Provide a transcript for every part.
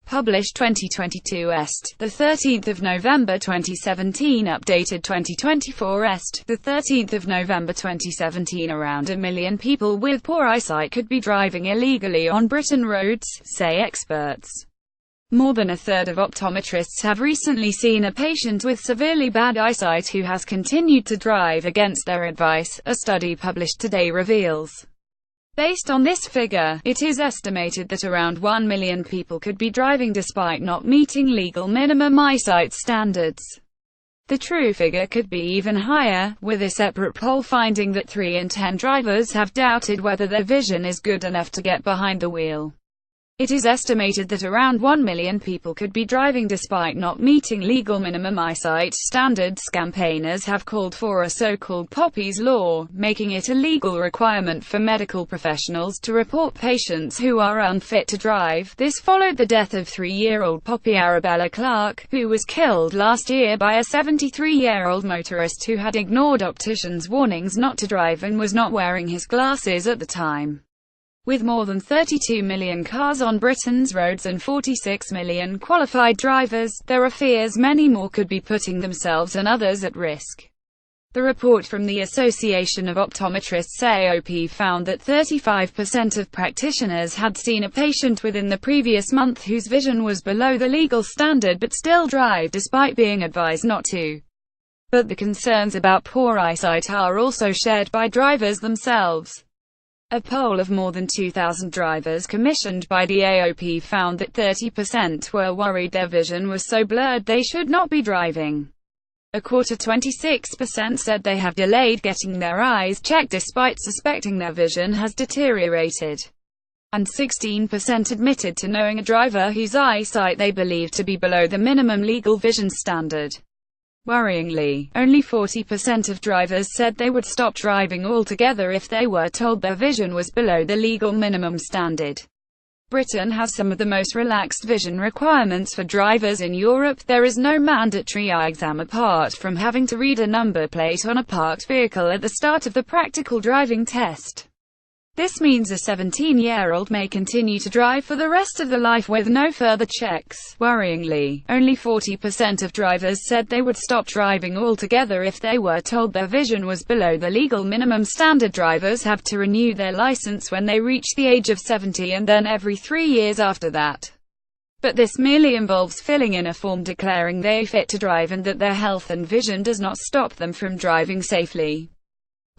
Published 2022 Est. 13 November 2017. Updated 2024 Est. 13 November 2017. Around 1 million people with poor eyesight could be driving illegally on Britain roads, say experts. More than a third of optometrists have recently seen a patient with severely bad eyesight who has continued to drive against their advice, a study published today reveals. Based on this figure, it is estimated that around 1 million people could be driving despite not meeting legal minimum eyesight standards. The true figure could be even higher, with a separate poll finding that 3 in 10 drivers have doubted whether their vision is good enough to get behind the wheel. It is estimated that around 1 million people could be driving despite not meeting legal minimum eyesight standards. Campaigners have called for a so-called Poppy's Law, making it a legal requirement for medical professionals to report patients who are unfit to drive. This followed the death of 3-year-old Poppy Arabella Clark, who was killed last year by a 73-year-old motorist who had ignored opticians' warnings not to drive and was not wearing his glasses at the time. With more than 32 million cars on Britain's roads and 46 million qualified drivers, there are fears many more could be putting themselves and others at risk. The report from the Association of Optometrists AOP found that 35% of practitioners had seen a patient within the previous month whose vision was below the legal standard but still drive despite being advised not to. But the concerns about poor eyesight are also shared by drivers themselves. A poll of more than 2,000 drivers commissioned by the AOP found that 30% were worried their vision was so blurred they should not be driving. A quarter, 26%, said they have delayed getting their eyes checked despite suspecting their vision has deteriorated. And 16% admitted to knowing a driver whose eyesight they believe to be below the minimum legal vision standard. Worryingly, only 40% of drivers said they would stop driving altogether if they were told their vision was below the legal minimum standard. Britain has some of the most relaxed vision requirements for drivers in Europe. There is no mandatory eye exam apart from having to read a number plate on a parked vehicle at the start of the practical driving test. This means a 17-year-old may continue to drive for the rest of their life with no further checks. Worryingly, only 40% of drivers said they would stop driving altogether if they were told their vision was below the legal minimum standard. Drivers have to renew their license when they reach the age of 70 and then every 3 years after that. But this merely involves filling in a form declaring they are fit to drive and that their health and vision does not stop them from driving safely.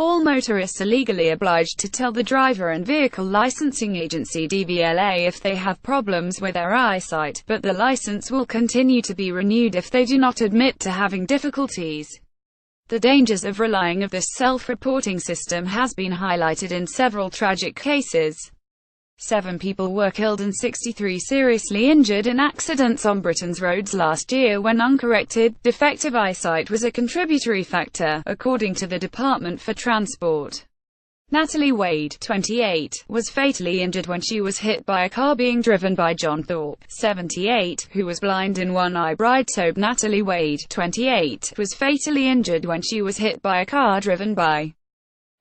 All motorists are legally obliged to tell the driver and vehicle licensing agency DVLA if they have problems with their eyesight, but the license will continue to be renewed if they do not admit to having difficulties. The dangers of relying on this self-reporting system has been highlighted in several tragic cases. 7 people were killed and 63 seriously injured in accidents on Britain's roads last year when uncorrected, defective eyesight was a contributory factor, according to the Department for Transport. Natalie Wade, 28, was fatally injured when she was hit by a car being driven by John Thorpe, 78, who was blind in one eye. Bride-to Natalie Wade, 28, was fatally injured when she was hit by a car driven by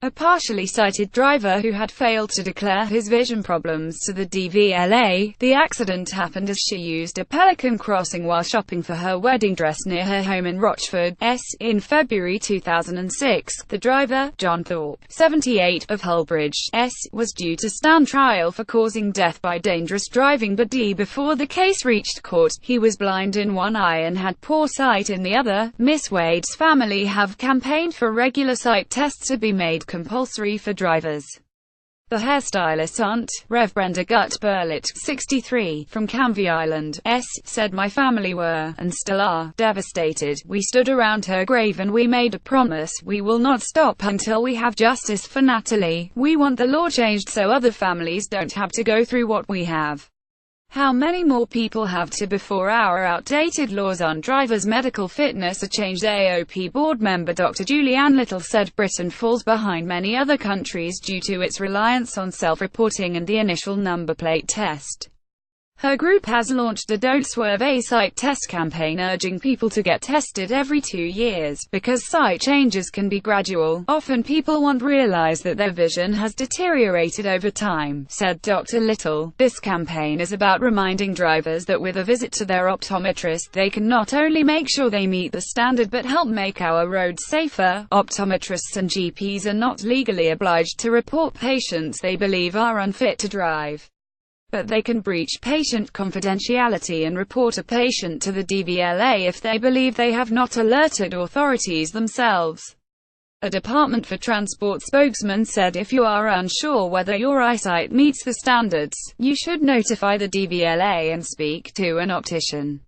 a partially sighted driver who had failed to declare his vision problems to the DVLA. The accident happened as she used a Pelican crossing while shopping for her wedding dress near her home in Rochford, in February 2006. The driver, John Thorpe, 78, of Hullbridge, was due to stand trial for causing death by dangerous driving, but before the case reached court, he was blind in one eye and had poor sight in the other. Miss Wade's family have campaigned for regular sight tests to be made compulsory for drivers. The hairstylist aunt, Rev. Brenda Gutt-Burlett, 63, from Canvey Island, said, "My family were, and still are, devastated. We stood around her grave and we made a promise. We will not stop until we have justice for Natalie. We want the law changed so other families don't have to go through what we have." How many more people have to before our outdated laws on drivers' medical fitness are changed? AOP board member Dr. Julianne Little said Britain falls behind many other countries due to its reliance on self-reporting and the initial number plate test. Her group has launched a Don't Swerve Eyesight test campaign urging people to get tested every 2 years, because sight changes can be gradual. Often people won't realize that their vision has deteriorated over time, said Dr. Little. This campaign is about reminding drivers that with a visit to their optometrist, they can not only make sure they meet the standard but help make our roads safer. Optometrists and GPs are not legally obliged to report patients they believe are unfit to drive, but they can breach patient confidentiality and report a patient to the DVLA if they believe they have not alerted authorities themselves. A Department for Transport spokesman said if you are unsure whether your eyesight meets the standards, you should notify the DVLA and speak to an optician.